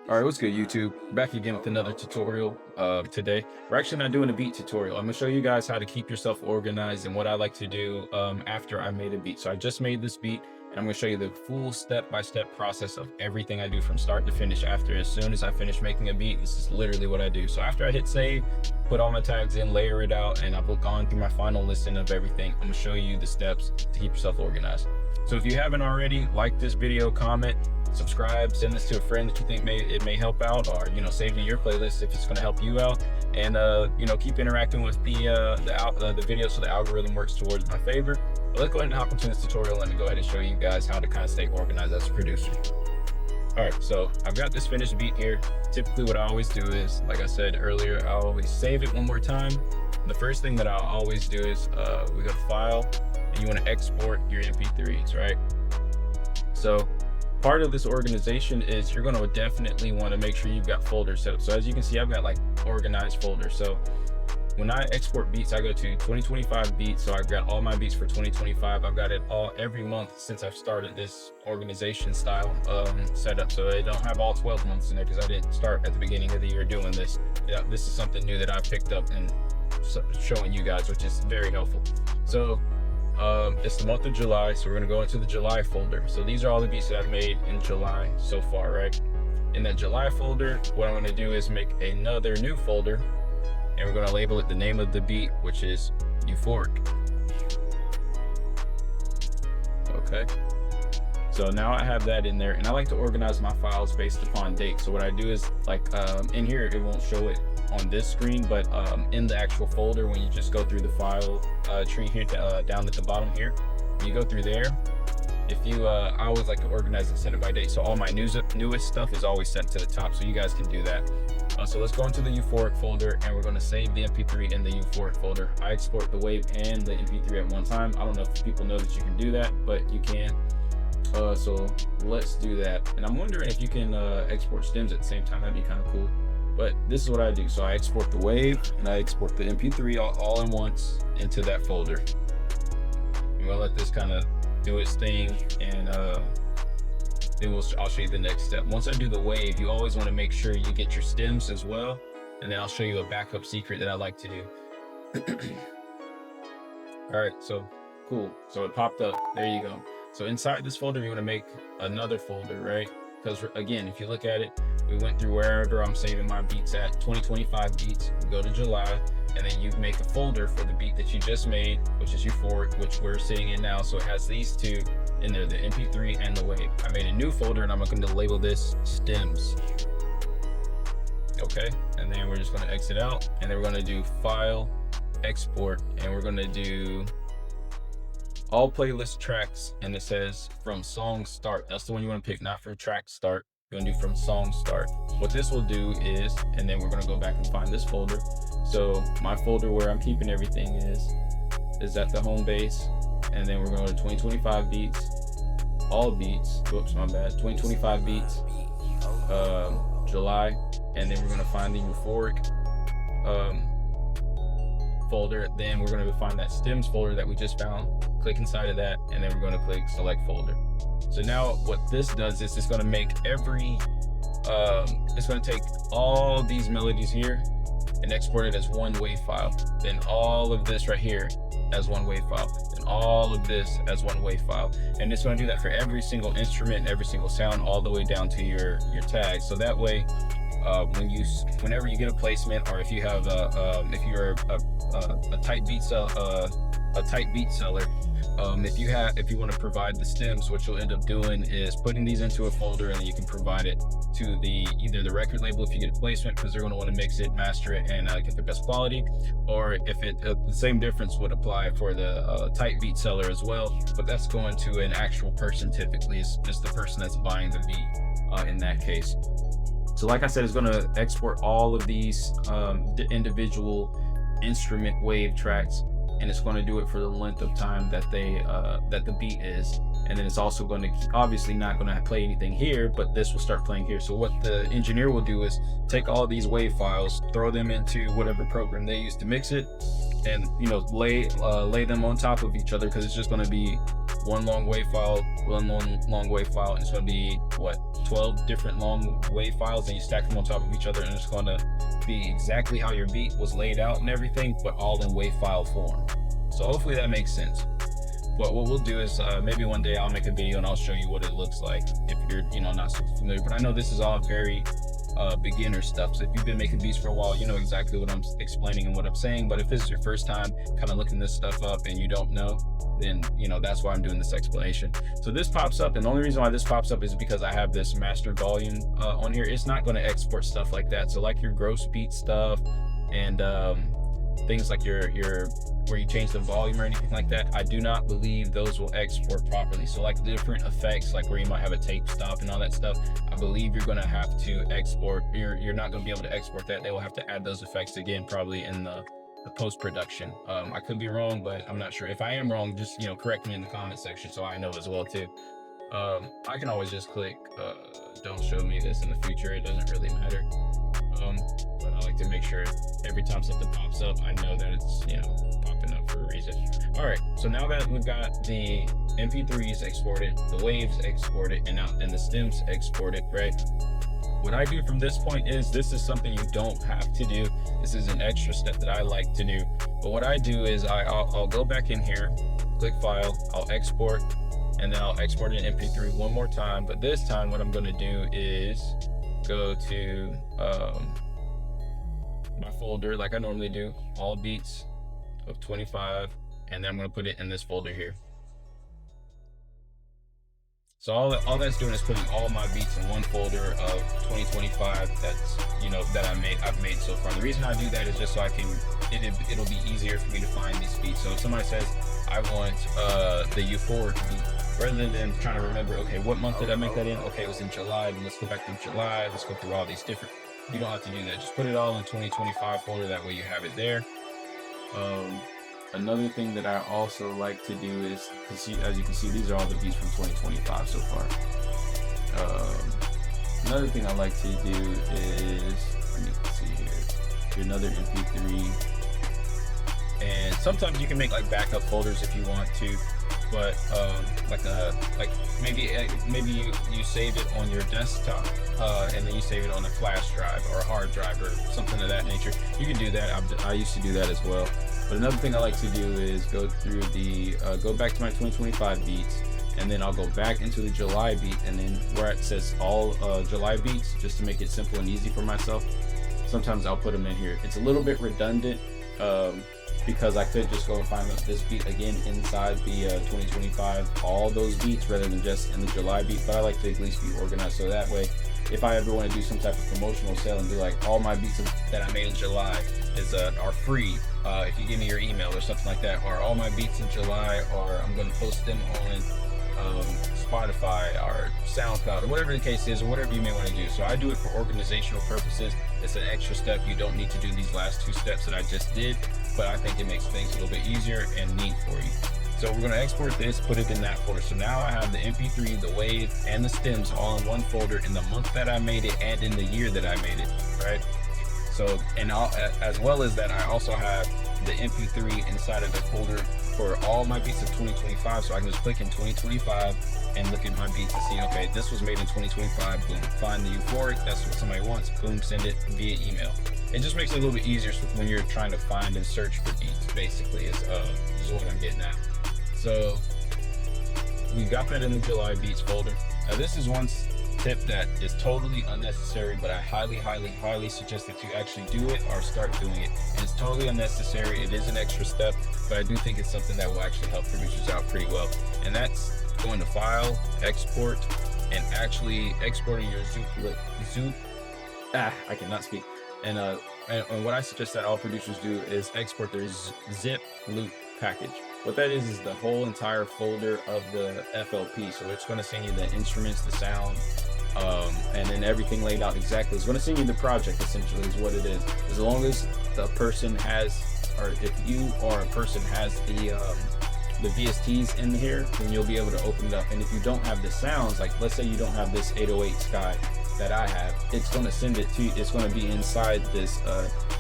All right, what's good, YouTube? Back again with another tutorial. Today, we're actually not doing a beat tutorial. I'm gonna show you guys how to keep yourself organized and what I like to do after I made a beat. So I just made this beat, and I'm gonna show you the full step-by-step process of everything I do from start to finish. After, as soon as I finish making a beat, this is literally what I do. So after I hit save, put all my tags in, layer it out, and I've gone through my final listing of everything. I'm gonna show you the steps to keep yourself organized. So if you haven't already, like this video, comment, subscribe, send this to a friend that you think it may help out, or save it in your playlist if it's going to help you out, and keep interacting with the video so the algorithm works towards my favor. But let's go ahead and hop into this tutorial and go ahead and show you guys how to kind of stay organized as a producer. All right, so I've got this finished beat here. Typically what I always do is, like I said earlier, I'll always save it one more time. The first thing that I'll always do is we go to file, and you want to export your MP3s, right? So part of this organization is you're going to definitely want to make sure you've got folders set up. So as you can see, I've got like organized folders. So when I export beats, I go to 2025 beats. So I've got all my beats for 2025. I've got it all every month since I've started this organization style setup. So I don't have all 12 months in there because I didn't start at the beginning of the year doing this. Yeah, this is something new that I picked up and showing you guys, which is very helpful. So it's the month of July, so we're going to go into the July folder. So these are all the beats that I've made in July so far, right? In that July folder, what I'm going to do is make another new folder, and we're going to label it the name of the beat, which is Euphoric. Okay, so now I have that in there, and I like to organize my files based upon date. So what I do is, like, in here it won't show it on this screen, but in the actual folder, when you just go through the file tree here down at the bottom here, when you go through there, if you I always like to organize and set it by date, so all my newest stuff is always set to the top, so you guys can do that. So let's go into the Euphoric folder, and we're going to save the MP3 in the Euphoric folder. I export the wave and the MP3 at one time. I don't know if people know that you can do that, but you can. So let's do that. And I'm wondering if you can export stems at the same time. That'd be kind of cool. But this is what I do. So I export the wave and I export the MP3 all in once into that folder. I'm gonna let this kind of do its thing, and then I'll show you the next step. Once I do the wave, you always want to make sure you get your stems as well, and then I'll show you a backup secret that I like to do. All right, so cool. So it popped up. There you go. So inside this folder, you want to make another folder, right? Because again, if you look at it, we went through wherever I'm saving my beats at, 2025 beats, we go to July, and then you make a folder for the beat that you just made, which is Euphoric, which we're sitting in now. So it has these two in there, the MP3 and the wave. I made a new folder, and I'm going to label this stems. Okay, and then we're just going to exit out, and then we're going to do file, export, and we're going to do all playlist tracks, and it says from song start. That's the one you want to pick, not from track start. You're gonna do from song start. What this will do is, and then we're gonna go back and find this folder. So my folder where I'm keeping everything is at the home base, and then we're going to 2025 beats, all beats. Whoops, my bad. 2025 beats, July, and then we're gonna find the Euphoric folder. Then we're gonna find that stems folder that we just found. Click inside of that, and then we're gonna click select folder. So now what this does is it's going to make it's going to take all these melodies here and export it as one wave file. Then all of this right here as one wave file. Then all of this as one wave file. And it's going to do that for every single instrument, every single sound, all the way down to your tags. So that way, whenever you get a placement, or if you have if you're a tight beat seller, if you want to provide the stems, what you'll end up doing is putting these into a folder, and then you can provide it to either the record label if you get a placement, because they're going to want to mix it, master it, and get the best quality. Or if the same difference would apply for the tight beat seller as well, but that's going to an actual person. Typically it's just the person that's buying the beat in that case. So like I said, it's going to export all of these the individual instrument wave tracks, and it's going to do it for the length of time that that the beat is. And then it's also going to, obviously not going to play anything here, but this will start playing here. So what the engineer will do is take all these wave files, throw them into whatever program they use to mix it, and lay them on top of each other, because it's just going to be one long WAV file, one long WAV file, and it's going to be what, 12 different long WAV files, and you stack them on top of each other, and it's going to be exactly how your beat was laid out and everything, but all in WAV file form. So hopefully that makes sense. But what we'll do is maybe one day I'll make a video and I'll show you what it looks like if you're, you know, not super familiar. But I know this is all very beginner stuff, so if you've been making beats for a while, you know exactly what I'm explaining and what I'm saying. But if this is your first time kind of looking this stuff up and you don't know, then you know that's why I'm doing this explanation. So this pops up, and the only reason why this pops up is because I have this master volume on here. It's not going to export stuff like that. So like your gross beat stuff and things like your where you change the volume or anything like that, I do not believe those will export properly. So like the different effects, like where you might have a tape stop and all that stuff, I believe you're going to have to export. You're not going to be able to export that. They will have to add those effects again, probably in the post-production. I could be wrong, but I'm not sure. If I am wrong, just, you know, correct me in the comment section so I know as well too. I can always just click don't show me this in the future. It doesn't really matter. But I like to make sure every time something pops up, I know that it's, you know, popping up for a reason. All right, so now that we've got the MP3s exported, the waves exported, and the stems exported, right? What I do from this point is, this is something you don't have to do. This is an extra step that I like to do. But what I do is I'll go back in here, click file, I'll export, and then I'll export an MP3 one more time. But this time what I'm going to do is go to my folder like I normally do, all beats of 25, and then I'm going to put it in this folder here. So all that's doing is putting all my beats in one folder of 2025 that's, you know, that I've made so far. The reason I do that is just so I can, it'll be easier for me to find these beats. So if somebody says I want the euphoric beat, rather than trying to remember, okay, what month did I make that in? Okay, it was in July, then let's go back to July, let's go through all these different, you don't have to do that. Just put it all in 2025 folder, that way you have it there. Another thing that I also like to do is, as you can see, these are all the beats from 2025 so far. Another thing I like to do is, let me see here, do another MP3. And sometimes you can make like backup folders if you want to, but like maybe you save it on your desktop and then you save it on a flash drive or a hard drive or something of that nature. You can do that. I used to do that as well. But another thing I like to do is go through the go back to my 2025 beats, and then I'll go back into the July beat, and then where it says all July beats, just to make it simple and easy for myself, sometimes I'll put them in here. It's a little bit redundant because I could just go and find this beat again inside the 2025, all those beats, rather than just in the July beat. But I like to at least be organized, so that way if I ever want to do some type of promotional sale and be like, all my beats that I made in July are free, if you give me your email or something like that, or all my beats in July, or I'm going to post them on Spotify or SoundCloud, or whatever the case is, or whatever you may want to do. So I do it for organizational purposes. It's an extra step. You don't need to do these last two steps that I just did, but I think it makes things a little bit easier and neat for you. So we're going to export this, put it in that folder. So now I have the MP3, the wave, and the stems all in one folder in the month that I made it and in the year that I made it, right? So, and as well as that, I also have the MP3 inside of the folder for all my beats of 2025. So I can just click in 2025 and look at my beats and see, okay, this was made in 2025, boom, find the euphoric, that's what somebody wants, boom, send it via email. It just makes it a little bit easier when you're trying to find and search for beats, basically, is what I'm getting at. So we got that in the July beats folder. Now this is one tip that is totally unnecessary, but I highly suggest that you actually do it or start doing it. And it's totally unnecessary. It is an extra step, but I do think it's something that will actually help producers out pretty well. And that's going to file, export, and actually exporting your I cannot speak. And what I suggest that all producers do is export their zip loop package. What that is the whole entire folder of the FLP. So it's going to send you the instruments, the sound, and then everything laid out exactly. It's going to send you the project, essentially, is what it is. As long as the person has, or if you or a person has the VSTs in here, then you'll be able to open it up. And if you don't have the sounds, like let's say you don't have this 808 Sky that I have, it's going to send it to you. It's going to be inside this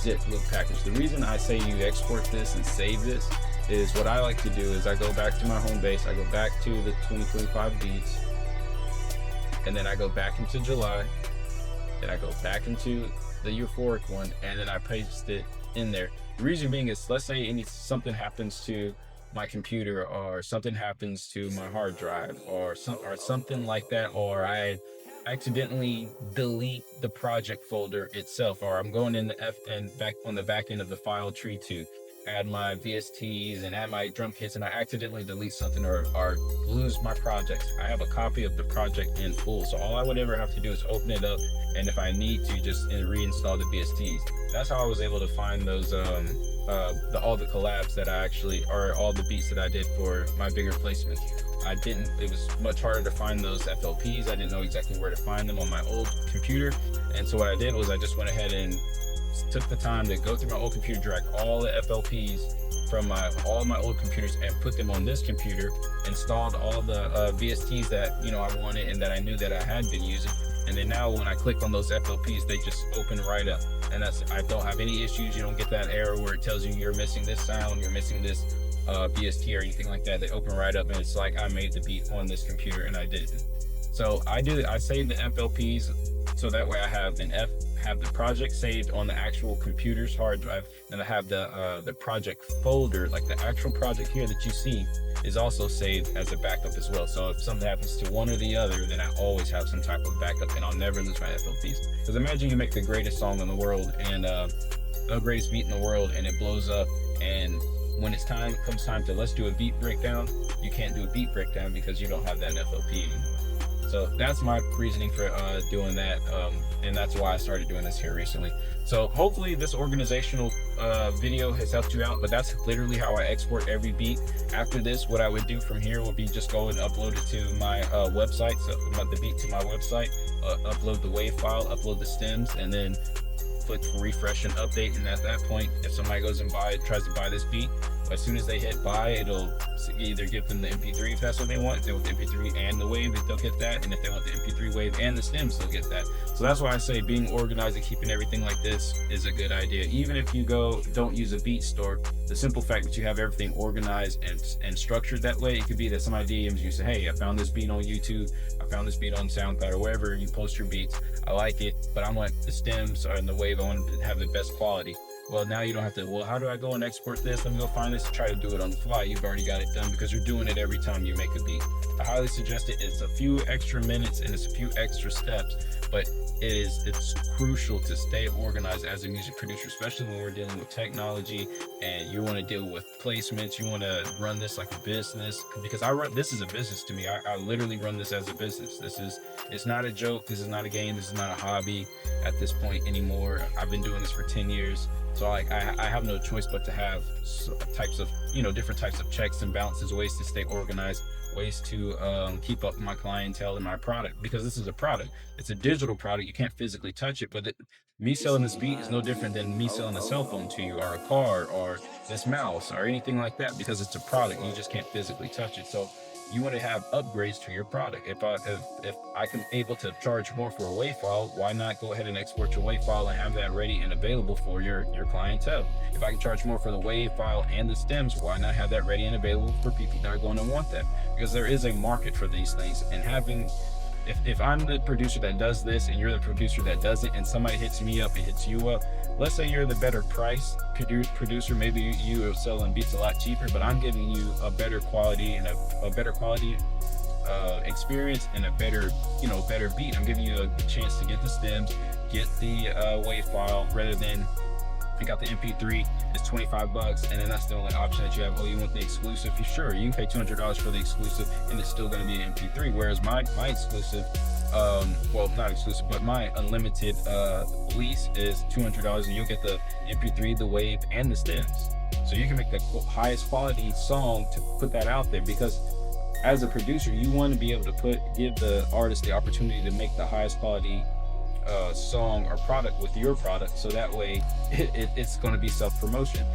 zip loop package. The reason I say you export this and save this is what I like to do is I go back to my home base, I go back to the 2025 beats, and then I go back into July, then I go back into the euphoric one, and then I paste it in there. The reason being is, let's say something happens to my computer, or something happens to my hard drive, or something like that, or I accidentally delete the project folder itself, or I'm going in the F and back on the back end of the file tree to add my VSTs and add my drum kits, and I accidentally delete something or lose my projects. I have a copy of the project in full, so all I would ever have to do is open it up, and if I need to, just reinstall the VSTs. That's how I was able to find those all the collabs that I actually, or all the beats that I did for my bigger placements. It was much harder to find those FLPs. I didn't know exactly where to find them on my old computer, and so what I did was I just went ahead and took the time to go through my old computer, drag all the FLPs from all my old computers and put them on this computer, installed all the VSTs that I wanted and that I knew that I had been using, and then now when I click on those FLPs, they just open right up, and I don't have any issues. You don't get that error where it tells you you're missing this sound, you're missing this VST or anything like that. They open right up, and it's like I made the beat on this computer and I did it. So I saved the FLPs so that way I have the project saved on the actual computer's hard drive, and I have the project folder, like the actual project here that you see, is also saved as a backup as well. So if something happens to one or the other, then I always have some type of backup, and I'll never lose my FLPs. Because imagine you make the greatest song in the world and the greatest beat in the world, and it blows up, and when comes time to let's do a beat breakdown, you can't do a beat breakdown because you don't have that FLP anymore. So that's my reasoning for doing that, and that's why I started doing this here recently. So hopefully this organizational video has helped you out, but that's literally how I export every beat. After this, what I would do from here would be just go and upload it to my website, so the beat to my website, upload the WAV file, upload the stems, and then click refresh and update. And at that point, if somebody goes and tries to buy this beat, as soon as they hit buy, it'll either give them the MP3 if that's what they want. If they want the MP3 and the WAV, they'll get that. And if they want the MP3 WAV and the stems, they'll get that. So that's why I say being organized and keeping everything like this is a good idea. Even if you don't use a beat store, the simple fact that you have everything organized and structured that way, it could be that somebody DMs you, say, hey, I found this beat on YouTube, I found this beat on SoundCloud, or wherever you post your beats. I like it, but I want the stems and the WAV, I want to have the best quality. Well, now you don't have to, well, how do I go and export this? Let me go find this and try to do it on the fly. You've already got it done because you're doing it every time you make a beat. I highly suggest it. It's a few extra minutes and it's a few extra steps, but it's crucial to stay organized as a music producer, especially when we're dealing with technology and you want to deal with placements. You want to run this like a business, because this is a business to me. I literally run this as a business. It's not a joke. This is not a game. This is not a hobby at this point anymore. I've been doing this for 10 years. So I have no choice but to have different types of checks and balances, ways to stay organized, ways to keep up my clientele and my product, because this is a product. It's a digital product. You can't physically touch it, but me selling this beat is no different than me selling a cell phone to you, or a car, or this mouse, or anything like that, because it's a product. You just can't physically touch it. So you want to have upgrades to your product. If I can able to charge more for a WAV file, why not go ahead and export your WAV file and have that ready and available for your clientele? If I can charge more for the WAV file and the stems, why not have that ready and available for people that are going to want that? Because there is a market for these things. And if I'm the producer that does this and you're the producer that does it, and somebody hits me up and hits you up, let's say you're the better price producer, maybe you are selling beats a lot cheaper, but I'm giving you a better quality and a better quality experience and a better beat. I'm giving you a chance to get the stems, get the WAV file, rather than I got the MP3, it's $25, and then that's the only option that you have. Oh, you want the exclusive? Sure, you can pay $200 for the exclusive, and it's still going to be an MP3. Whereas my exclusive, well, not exclusive, but my unlimited lease is $200, and you'll get the MP3, the WAV, and the stems. So you can make the highest quality song to put that out there, because as a producer, you want to be able to give the artist the opportunity to make the highest quality song or product with your product, so that way it's going to be self-promotion.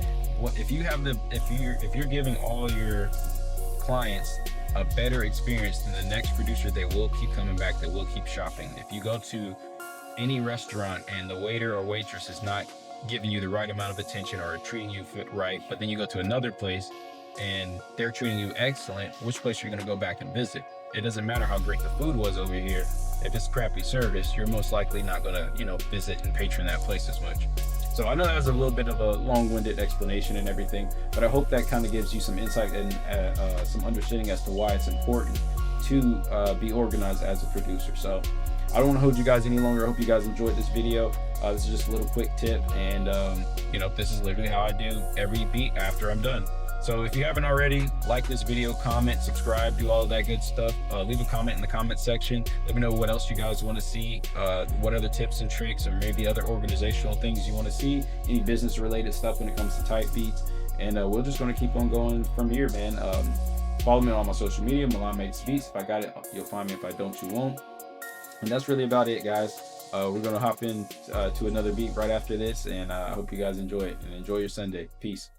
If you're giving all your clients a better experience than the next producer, they will keep coming back, they will keep shopping. If you go to any restaurant and the waiter or waitress is not giving you the right amount of attention or treating you right, but then you go to another place and they're treating you excellent, which place you're going to go back and visit? It doesn't matter how great the food was over here. If it's crappy service, you're most likely not going to, visit and patron that place as much. So I know that was a little bit of a long-winded explanation and everything, but I hope that kind of gives you some insight and some understanding as to why it's important to be organized as a producer. So I don't want to hold you guys any longer. I hope you guys enjoyed this video. This is just a little quick tip, and this is literally how I do every beat after I'm done. So if you haven't already, like this video, comment, subscribe, do all of that good stuff. Leave a comment in the comment section. Let me know what else you guys want to see, what other tips and tricks, or maybe other organizational things you want to see, any business related stuff when it comes to type beats. And we're just going to keep on going from here, man. Follow me on my social media, Milan Makes Beats. If I got it, you'll find me. If I don't, you won't. And that's really about it, guys. We're going to hop in to another beat right after this, and I hope you guys enjoy it, and enjoy your Sunday. Peace.